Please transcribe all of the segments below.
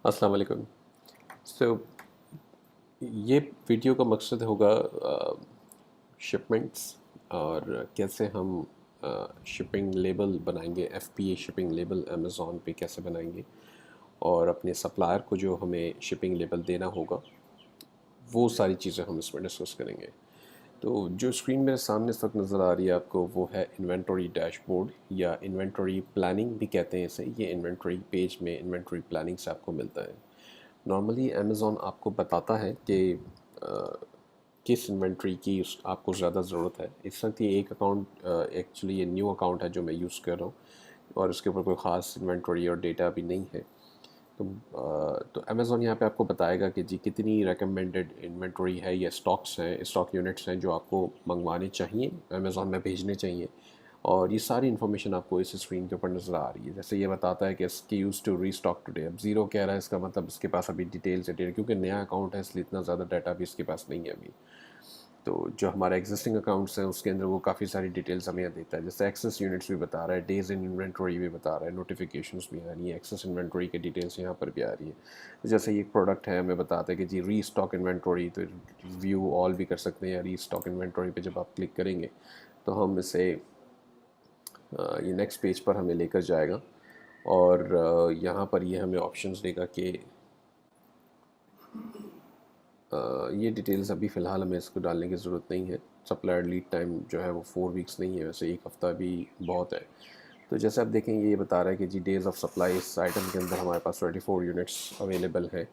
अस्सलाम वालेकुम। सो ये वीडियो का मकसद होगा शिपमेंट्स और कैसे हम शिपिंग लेबल बनाएंगे, एफपीए शिपिंग लेबल अमेज़ॉन पे कैसे बनाएंगे और अपने सप्लायर को जो हमें शिपिंग लेबल देना होगा वो सारी चीज़ें हम इसमें डिस्कस करेंगे। तो जो स्क्रीन मेरे सामने इस वक्त नज़र आ रही है आपको वो है इन्वेंटरी डैशबोर्ड या इन्वेंटरी प्लानिंग भी कहते हैं इसे। ये इन्वेंटरी पेज में इन्वेंटरी प्लानिंग से आपको मिलता है। नॉर्मली अमेज़ॉन आपको बताता है कि किस इन्वेंट्री की आपको ज़्यादा ज़रूरत है। इस वक्त ये एक अकाउंट एक्चुअली ये न्यू अकाउंट है जो मैं यूज़ कर रहा हूँ और इसके ऊपर कोई ख़ास इन्वेंट्री और डेटा अभी नहीं है। तो अमेज़ॉन यहाँ पे आपको बताएगा कि जी कितनी रिकमेंडेड इन्वेंट्री है या स्टॉक्स हैं, स्टॉक यूनिट्स हैं जो आपको मंगवाने चाहिए, अमेज़ॉन में भेजने चाहिए। और ये सारी इन्फॉर्मेशन आपको इस स्क्रीन के ऊपर नज़र आ रही है। जैसे ये बताता है कि इसकी यूज़ टू रीस्टॉक टुडे। अब ज़ीरो कह रहा है, इसका मतलब इसके पास अभी डिटेल्स है, क्योंकि नया अकाउंट है इसलिए इतना ज़्यादा डाटा भी इसके पास नहीं है अभी। तो जो हमारा एग्जिस्टिंग अकाउंट्स हैं उसके अंदर वो काफ़ी सारी डिटेल्स हमें यहाँ देता है। जैसे एक्सेस यूनिट्स भी बता रहा है, डेज इन इन्वेंट्री भी बता रहा है, नोटिफिकेशंस भी आ रही है, एक्सेस इन्वेंट्री की डिटेल्स यहाँ पर भी आ रही है। तो जैसे ये एक प्रोडक्ट है, हमें बताता है कि जी री स्टॉक इन्वेंट्री, तो व्यू ऑल भी कर सकते हैं या री स्टॉक इन्वेंट्री पे जब आप क्लिक करेंगे तो हम इसे ये नेक्स्ट पेज पर हमें लेकर जाएगा और यहाँ पर ये हमें ऑप्शंस देगा कि ये डिटेल्स अभी फ़िलहाल हमें इसको डालने की ज़रूरत नहीं है। सप्लायर लीड टाइम जो है वो 4 वीक्स नहीं है, वैसे एक हफ़्ता भी बहुत है। तो जैसे आप देखेंगे ये बता रहा है कि जी डेज़ ऑफ सप्लाई इस आइटम के अंदर हमारे पास 24 यूनिट्स अवेलेबल हैं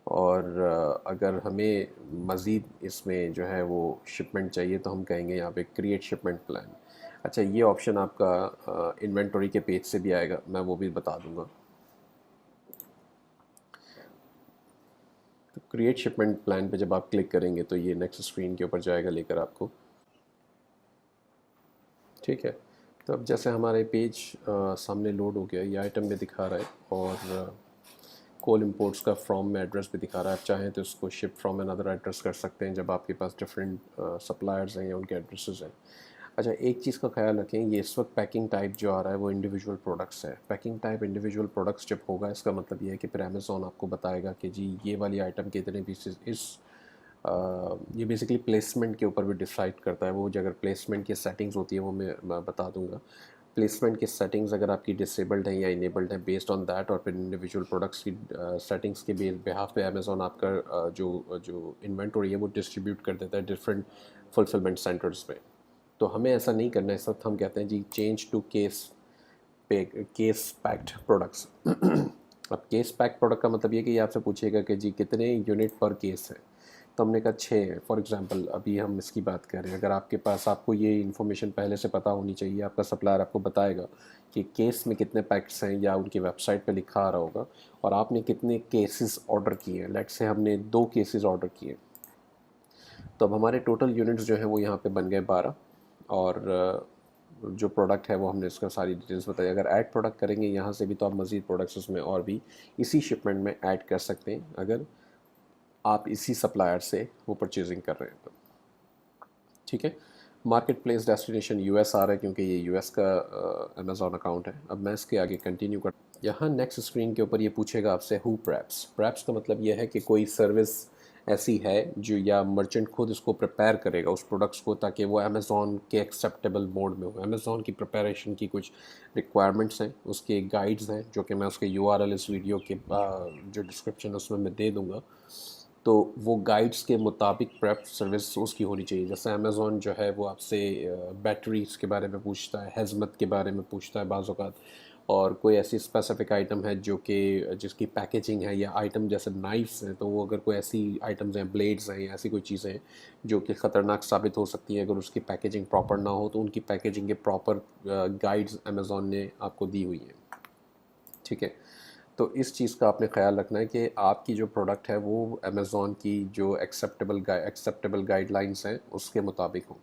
और अगर हमें मज़ीद इसमें जो है वो शिपमेंट चाहिए तो हम कहेंगे यहाँ पे क्रिएट शिपमेंट प्लान। अच्छा, ये ऑप्शन आपका इन्वेंटरी के पेज से भी आएगा, मैं वो भी बता दूंगा। तो क्रिएट शिपमेंट प्लान पे जब आप क्लिक करेंगे तो ये नेक्स्ट स्क्रीन के ऊपर जाएगा लेकर आपको। ठीक है, तो अब जैसे हमारे पेज सामने लोड हो गया, ये आइटम में दिखा रहा है और कोल इंपोर्ट्स का फ्रॉम में एड्रेस भी दिखा रहा है। आप चाहें तो इसको शिप फ्रॉम अनदर एड्रेस कर सकते हैं जब आपके पास डिफरेंट सप्लायर्स हैं या उनके एड्रेसेस हैं। अच्छा, एक चीज़ का ख्याल रखें, ये इस वक्त पैकिंग टाइप जो आ रहा है वो इंडिविजुअल प्रोडक्ट्स है। पैकिंग टाइप इंडिविजुअल प्रोडक्ट्स जब होगा इसका मतलब ये है कि फिर अमेज़ॉन आपको बताएगा कि जी ये वाली आइटम के इतने पीसेस इस ये बेसिकली प्लेसमेंट के ऊपर भी डिसाइड करता है। वो जो अगर प्लेसमेंट की सेटिंग्स होती है वो मैं बता दूंगा। प्लेसमेंट की सेटिंग्स अगर आपकी डिसेबल्ड हैं या इनेबल्ड हैं, बेस्ड ऑन दैट और फिर इंडिविजुअल प्रोडक्ट्स की सेटिंग्स के बिहाफ पे अमेज़ॉन आपका जो जो इन्वेंटरी है वो डिस्ट्रीब्यूट कर देता है डिफरेंट फुलफिलमेंट सेंटर्स पे। तो हमें ऐसा नहीं करना है। इस वक्त हम कहते हैं जी change to case packed products. अब केस पैक्ड प्रोडक्ट का मतलब ये कि ये आपसे पूछेगा कि जी कितने यूनिट पर केस है। तो हमने कहा 6 है फॉर एग्जांपल, अभी हम इसकी बात कर रहे हैं। अगर आपके पास, आपको ये इन्फॉर्मेशन पहले से पता होनी चाहिए, आपका सप्लायर आपको बताएगा कि केस में कितने पैक्ट्स हैं या उनकी वेबसाइट पे लिखा आ रहा होगा और आपने कितने केसेस ऑर्डर किए हैं। लेट्स से हमने 2 केसेस ऑर्डर किए, तो अब हमारे टोटल यूनिट्स जो हैं वो यहाँ पे बन गए 12 और जो प्रोडक्ट है वो हमने इसका सारी डिटेल्स बताई। अगर ऐड प्रोडक्ट करेंगे यहाँ से भी तो आप मज़ीद प्रोडक्ट्स उसमें और भी इसी शिपमेंट में ऐड कर सकते हैं अगर आप इसी सप्लायर से वो परचेजिंग कर रहे हैं तो। ठीक है, मार्केट प्लेस डेस्टिनेशन यूएस आ रहा है क्योंकि ये यूएस का अमेज़ॉन अकाउंट है। अब मैं इसके आगे कंटिन्यू कर, यहाँ नेक्स्ट स्क्रीन के ऊपर ये पूछेगा आपसे हु प्रैप्स। प्रैप्स का मतलब ये है कि कोई सर्विस ऐसी है जो, या मर्चेंट खुद इसको प्रिपेयर करेगा उस प्रोडक्ट्स को ताकि वो अमेज़ॉन के एक्सेप्टेबल मोड में हो। अमेज़ॉन की प्रिपरेशन की कुछ रिक्वायरमेंट्स हैं, उसके गाइड्स हैं जो कि मैं उसके यूआरएल इस वीडियो के जो डिस्क्रिप्शन उसमें मैं दे दूँगा। तो वो गाइड्स के मुताबिक प्रेप सर्विस उसकी होनी चाहिए। जैसे अमेज़ॉन जो है वो आपसे बैटरीज के बारे में पूछता है, हेज़मत के बारे में पूछता है बाज़ औक़ात, और कोई ऐसी स्पेसिफिक आइटम है जो कि जिसकी पैकेजिंग है, या आइटम जैसे नाइफ्स हैं तो वो अगर कोई ऐसी आइटम्स हैं, ब्लेड्स हैं या ऐसी कोई चीज़ें हैं जो कि ख़तरनाक साबित हो सकती हैं अगर उसकी पैकेजिंग प्रॉपर ना हो, तो उनकी पैकेजिंग के प्रॉपर गाइड्स अमेज़ॉन ने आपको दी हुई हैं। ठीक है, तो इस चीज़ का आपने ख़्याल रखना है कि आपकी जो प्रोडक्ट है वो अमेज़ॉन की जो एक्सेप्टेबल गाइडलाइंस हैं उसके मुताबिक हो।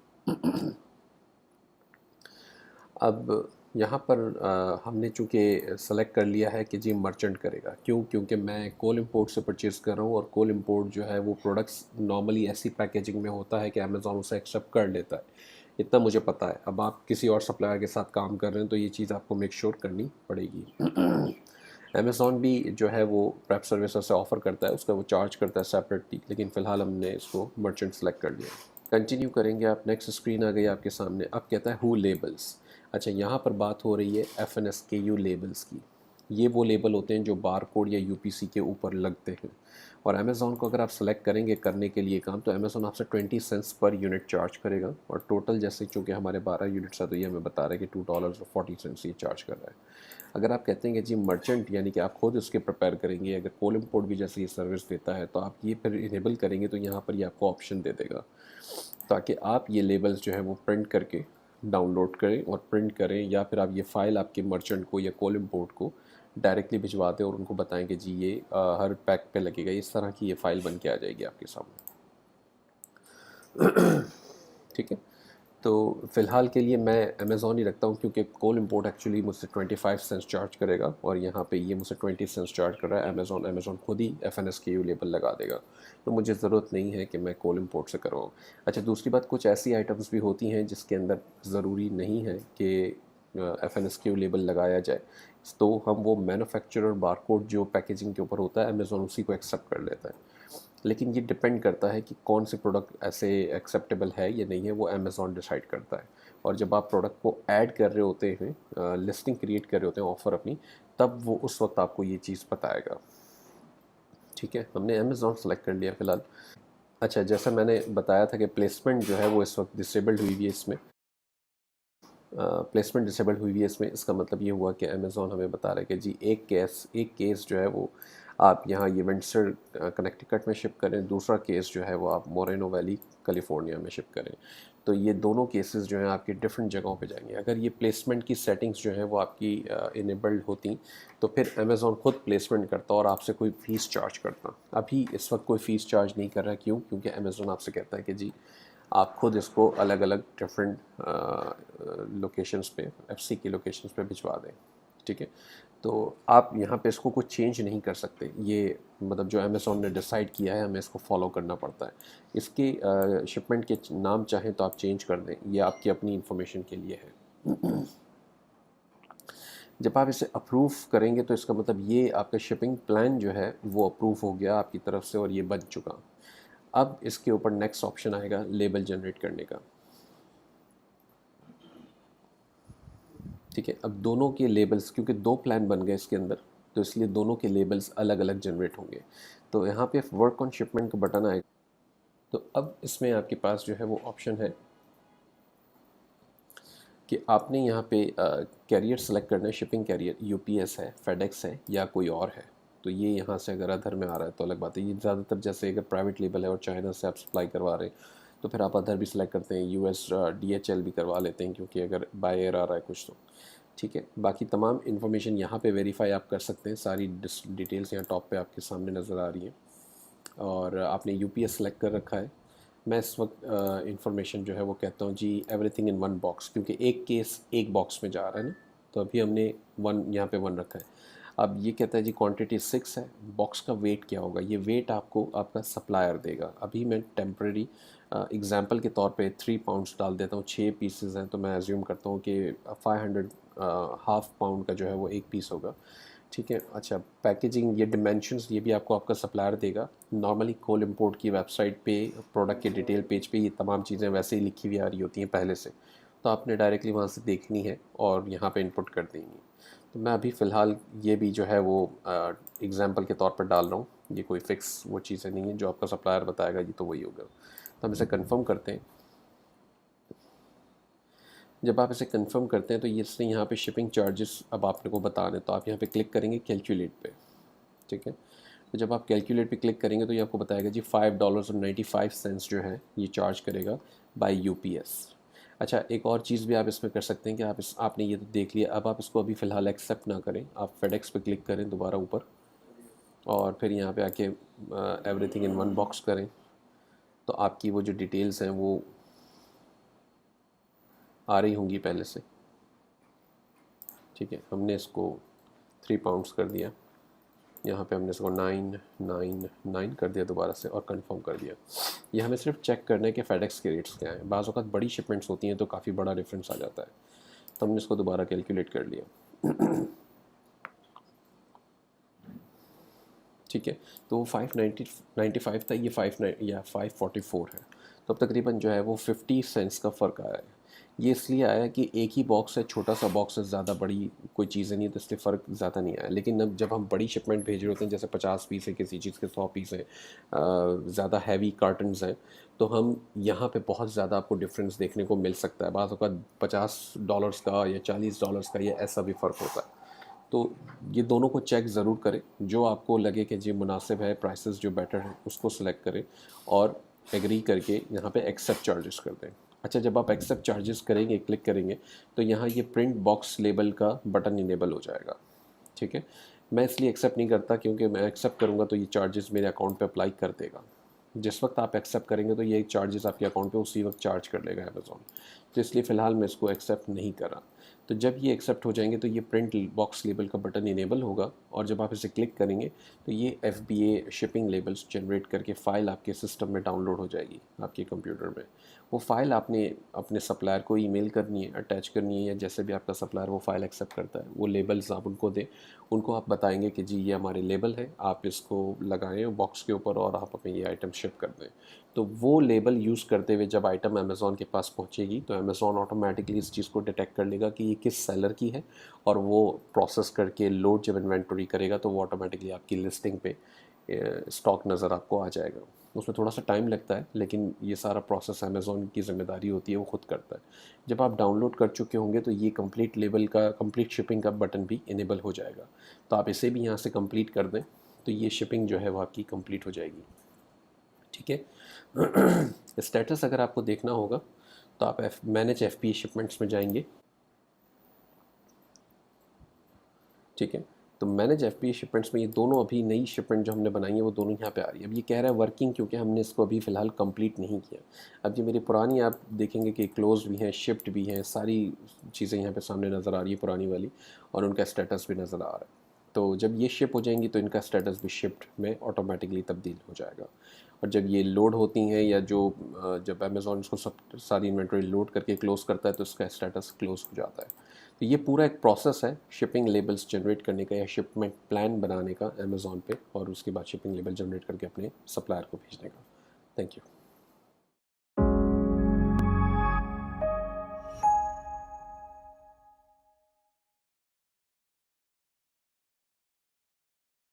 अब यहाँ पर हमने चूँकि सेलेक्ट कर लिया है कि जी मर्चेंट करेगा। क्यों? क्योंकि मैं कोल इंपोर्ट से परचेज़ कर रहा हूँ और कोल इंपोर्ट जो है वो प्रोडक्ट्स नॉर्मली ऐसी पैकेजिंग में होता है कि अमेज़ॉन उसे एक्सेप्ट कर लेता है, इतना मुझे पता है। अब आप किसी और सप्लायर के साथ काम कर रहे हैं तो ये चीज़ आपको मेक श्योर करनी पड़ेगी। अमेज़ॉन भी जो है वो प्रेप सर्विसेज से ऑफ़र करता है, उसका वो चार्ज करता है सेपरेटली, लेकिन फ़िलहाल हमने इसको मर्चेंट सेलेक्ट कर लिया। कंटिन्यू करेंगे आप, नेक्स्ट स्क्रीन आ गई आपके सामने। अब कहता है हु लेबल्स। अच्छा, यहाँ पर बात हो रही है FNSKU लेबल्स की। ये वो लेबल होते हैं जो बार कोड या UPC के ऊपर लगते हैं, और अमेज़ॉन को अगर आप सेलेक्ट करेंगे करने के लिए काम, तो अमेज़ॉन आपसे 20 सेंट्स पर यूनिट चार्ज करेगा, और टोटल जैसे चूँकि हमारे 12 यूनिट्स है तो ये हमें बता रहा है कि $2.40 ये चार्ज कर रहा है। अगर आप कहते हैं कि जी मर्चेंट यानी कि आप खुद उसके प्रिपेयर करेंगे, अगर कोल इम्पोर्ट भी जैसे ये सर्विस देता है, तो आप ये फिर इनेबल करेंगे तो यहाँ पर ये आपको ऑप्शन दे देगा, ताकि आप ये लेबल्स जो है वो प्रिंट करके डाउनलोड करें और प्रिंट करें, या फिर आप ये फ़ाइल आपके मर्चेंट को या कोल इम्पोर्ट को डायरेक्टली भिजवा दें और उनको बताएं कि जी ये हर पैक पे लगेगा, इस तरह की ये फ़ाइल बन के आ जाएगी आपके सामने। ठीक है, तो फ़िलहाल के लिए मैं अमेज़ॉन ही रखता हूँ, क्योंकि कोल इम्पोर्ट एक्चुअली मुझसे 25 सेंट्स चार्ज करेगा, और यहाँ पे ये मुझसे 20 सेंट्स चार्ज कर रहा है। अमेज़ॉन खुद ही FNSKU लेबल लगा देगा, तो मुझे ज़रूरत नहीं है कि मैं कोल इम्पोर्ट से करवाऊँ। अच्छा, दूसरी बात, कुछ ऐसी आइटम्स भी होती हैं जिसके अंदर ज़रूरी नहीं है कि FNSKU लेबल लगाया जाए, तो हम वो मैन्युफैक्चरर बारकोड जो पैकेजिंग के ऊपर होता है, अमेज़ॉन उसी को एक्सेप्ट कर लेता है। लेकिन ये डिपेंड करता है कि कौन से प्रोडक्ट ऐसे एक्सेप्टेबल है या नहीं है, वो अमेज़ॉन डिसाइड करता है। और जब आप प्रोडक्ट को ऐड कर रहे होते हैं, लिस्टिंग क्रिएट कर रहे होते हैं ऑफ़र अपनी, तब वो उस वक्त आपको ये चीज़ बताएगा। ठीक है, हमने अमेज़ॉन सेलेक्ट कर लिया फ़िलहाल। अच्छा, जैसा मैंने बताया था कि प्लेसमेंट जो है वो इस वक्त डिसेबल्ड हुई हुई है इसमें। प्लेसमेंट डिसेबल्ड हुई है इसमें, इसका मतलब ये हुआ कि अमेज़ॉन हमें बता रहा है कि जी एक केस जो है वो आप यहाँ ये विंडसर कनेक्टिकट में शिप करें, दूसरा केस जो है वो आप मोरेनो वैली कैलिफोर्निया में शिप करें। तो ये दोनों केसेस जो हैं आपकी डिफरेंट जगहों पे जाएंगे। अगर ये प्लेसमेंट की सेटिंग्स जो हैं वो आपकी इनेबल्ड होती, तो फिर अमेज़ॉन खुद प्लेसमेंट करता और आपसे कोई फ़ीस चार्ज करता। अभी इस वक्त कोई फ़ीस चार्ज नहीं कर रहा। क्यों? क्योंकि अमेज़ॉन आपसे कहता है कि जी आप खुद इसको अलग अलग डिफरेंट लोकेशंस पे, FC की लोकेशंस पे भिजवा दें। ठीक है, तो आप यहाँ पे इसको कुछ चेंज नहीं कर सकते। ये मतलब जो अमेज़ॉन ने डिसाइड किया है, हमें इसको फॉलो करना पड़ता है। इसके शिपमेंट के नाम चाहें तो आप चेंज कर दें, ये आपकी अपनी इंफॉर्मेशन के लिए है। जब आप इसे अप्रूव करेंगे तो इसका मतलब ये आपका शिपिंग प्लान जो है वो अप्रूव हो गया आपकी तरफ से और ये बन चुका। अब इसके ऊपर नेक्स्ट ऑप्शन आएगा लेबल जनरेट करने का। ठीक है, अब दोनों के लेबल्स, क्योंकि दो प्लान बन गए इसके अंदर, तो इसलिए दोनों के लेबल्स अलग अलग जनरेट होंगे। तो यहाँ पे वर्क ऑन शिपमेंट का बटन आएगा। तो अब इसमें आपके पास जो है वो ऑप्शन है कि आपने यहाँ पे कैरियर सेलेक्ट करना है। शिपिंग कैरियर UPS है, FedEx है या कोई और है। तो ये यहाँ से अगर अदर में आ रहा है तो अलग बात है। ये ज़्यादातर जैसे अगर प्राइवेट लेबल है और चाइना से आप सप्लाई करवा रहे हैं, तो फिर आप अदर भी सिलेक्ट करते हैं। US DHL भी करवा लेते हैं, क्योंकि अगर बाय एयर आ रहा है कुछ तो। ठीक है, बाकी तमाम इन्फॉर्मेशन यहाँ पे वेरीफाई आप कर सकते हैं। सारी डिटेल्स यहाँ टॉप पे आपके सामने नज़र आ रही हैं, और आपने UPS सेलेक्ट कर रखा है। मैं इस वक्त इंफॉर्मेशन जो है वो कहता हूँ जी एवरीथिंग इन वन बॉक्स, क्योंकि एक केस एक बॉक्स में जा रहा है ना, तो अभी हमने वन यहाँ पे वन रखा है। अब ये कहता है जी क्वांटिटी 6 है, बॉक्स का वेट क्या होगा? ये वेट आपको आपका सप्लायर देगा। अभी मैं टेम्प्रेरी एग्जांपल के तौर पे 3 पाउंड्स डाल देता हूँ। 6 पीसेस हैं तो मैं एज्यूम करता हूँ कि 500 हाफ पाउंड का जो है वो एक पीस होगा। ठीक है, अच्छा पैकेजिंग, ये डिमेंशंस ये भी आपको आपका सप्लायर देगा। नॉर्मली कोल इम्पोर्ट की वेबसाइट पे प्रोडक्ट के डिटेल पेज पे ये तमाम चीज़ें वैसे ही लिखी हुई आ रही होती हैं पहले से, तो आपने डायरेक्टली वहाँ से देखनी है और यहाँ पे इनपुट कर देंगी। तो मैं अभी फ़िलहाल ये भी जो है वो एग्जांपल के तौर पर डाल रहा हूँ। ये कोई फ़िक्स वो चीज़ें नहीं है, जो आपका सप्लायर बताएगा ये तो वही होगा। तो हम इसे कंफर्म करते हैं। जब आप इसे कंफर्म करते हैं तो ये इसने यहाँ पे शिपिंग चार्जेस अब आपने को बता दें, तो आप यहाँ पे क्लिक करेंगे कैलकुलेट पे। ठीक है, तो जब आप कैलकुलेट पे क्लिक करेंगे तो ये आपको बताएगा जी $5.95 जो है ये चार्ज करेगा बाय UPS। अच्छा, एक और चीज़ भी आप इसमें कर सकते हैं कि आपने ये तो देख लिया, अब आप इसको अभी फ़िलहाल एक्सेप्ट ना करें, आप FedEx पे क्लिक करें दोबारा ऊपर, और फिर यहाँ पे आके एवरीथिंग इन वन बॉक्स करें, तो आपकी वो जो डिटेल्स हैं वो आ रही होंगी पहले से। ठीक है, हमने इसको 3 पाउंड्स कर दिया, यहाँ पे हमने इसको 999 कर दिया दोबारा से और कंफर्म कर दिया। ये हमें सिर्फ चेक करना है कि FedEx के रेट्स क्या हैं। बाज़ वक़्त बड़ी शिपमेंट्स होती हैं तो काफ़ी बड़ा डिफरेंस आ जाता है, तो हमने इसको दोबारा कैलकुलेट कर लिया। ठीक है। तो वो 595 था, ये 544 है। तो अब तकरीबन जो है वो 50 सेंट्स का फ़र्क आया है। ये इसलिए आया कि एक ही बॉक्स है, छोटा सा बॉक्स है, ज़्यादा बड़ी कोई चीज़ें नहीं है, तो इसलिए फ़र्क ज़्यादा नहीं आया। लेकिन अब जब हम बड़ी शिपमेंट भेज रहे होते हैं, जैसे 50 पीस है किसी चीज़ के, 100 पीस हैं, ज़्यादा हैवी कार्टन्स हैं, तो हम यहाँ पे बहुत ज़्यादा आपको डिफरेंस देखने को मिल सकता है। बाज़ औक़ात $50 का या $40 का, या ऐसा भी फ़र्क होता है। तो ये दोनों को चेक ज़रूर करें, जो आपको लगे कि जी मुनासिब है, प्राइसेस जो बेटर है उसको सिलेक्ट करें, और एग्री करके यहाँ पे एक्सेप्ट चार्जेस कर दें। अच्छा, जब आप एक्सेप्ट चार्जेस करेंगे, क्लिक करेंगे, तो यहाँ ये प्रिंट बॉक्स लेबल का बटन इनेबल हो जाएगा। ठीक है। मैं इसलिए एक्सेप्ट नहीं करता क्योंकि मैं एक्सेप्ट करूँगा तो ये चार्जेस मेरे अकाउंट पे अप्लाई कर देगा। जिस वक्त आप एक्सेप्ट करेंगे तो ये चार्जेस आपके अकाउंट पे उसी वक्त चार्ज कर लेगा अमेज़ॉन। तो इसलिए फ़िलहाल मैं इसको एक्सेप्ट नहीं करा। तो जब ये एक्सेप्ट हो जाएंगे तो ये प्रिंट बॉक्स लेबल का बटन इनेबल होगा, और जब आप इसे क्लिक करेंगे तो ये FBA शिपिंग लेबल्स जनरेट करके फ़ाइल आपके सिस्टम में डाउनलोड हो जाएगी आपके कंप्यूटर में। वो फ़ाइल आपने अपने सप्लायर को ईमेल करनी है, अटैच करनी है, या जैसे भी आपका सप्लायर वो फ़ाइल एक्सेप्ट करता है, वो लेबल्स आप उनको दें। उनको आप बताएंगे कि जी ये हमारे लेबल है, आप इसको लगाएं बॉक्स के ऊपर और आप हमें ये आइटम शिप कर दें। तो वो लेबल यूज़ करते हुए जब आइटम अमेज़ॉन के पास पहुंचेगी तो अमेज़ॉन ऑटोमेटिकली इस चीज़ को डिटेक्ट कर लेगा कि ये किस सेलर की है, और वो प्रोसेस करके लोड जब इन्वेंटरी करेगा तो वो ऑटोमेटिकली आपकी लिस्टिंग पे स्टॉक नज़र आपको आ जाएगा। उसमें थोड़ा सा टाइम लगता है, लेकिन ये सारा प्रोसेस अमेज़ॉन की ज़िम्मेदारी होती है, वो खुद करता है। जब आप डाउनलोड कर चुके होंगे तो ये कंप्लीट लेबल का, कंप्लीट शिपिंग का बटन भी इनेबल हो जाएगा। तो आप इसे भी यहाँ से कंप्लीट कर दें, तो ये शिपिंग जो है वो आपकी कंप्लीट हो जाएगी। ठीक है। स्टेटस अगर आपको देखना होगा तो आप मैनेज FBA शिपमेंट्स में जाएंगे। ठीक है। तो मैनेज FBA शिपमेंट्स में ये दोनों अभी नई शिपमेंट जो हमने बनाई है वो दोनों यहाँ पे आ रही है। अब ये कह रहा है वर्किंग, क्योंकि हमने इसको अभी फ़िलहाल कंप्लीट नहीं किया। अब ये मेरी पुरानी आप देखेंगे कि क्लोज भी हैं, शिफ्ट भी हैं, सारी चीज़ें यहाँ पे सामने नज़र आ रही है पुरानी वाली, और उनका स्टेटस भी नज़र आ रहा है। तो जब ये शिप हो जाएंगी तो इनका स्टेटस भी शिफ्ट में ऑटोमेटिकली तब्दील हो जाएगा। और जब ये लोड होती हैं, या जब अमेज़ॉन इसको सब सारी इन्वेंटरी लोड करके क्लोज़ करता है तो इसका स्टेटस क्लोज़ हो जाता है। तो ये पूरा एक प्रोसेस है शिपिंग लेबल्स जनरेट करने का, या शिपमेंट प्लान बनाने का अमेज़ॉन पे, और उसके बाद शिपिंग लेबल जनरेट करके अपने सप्लायर को भेजने का। Thank you.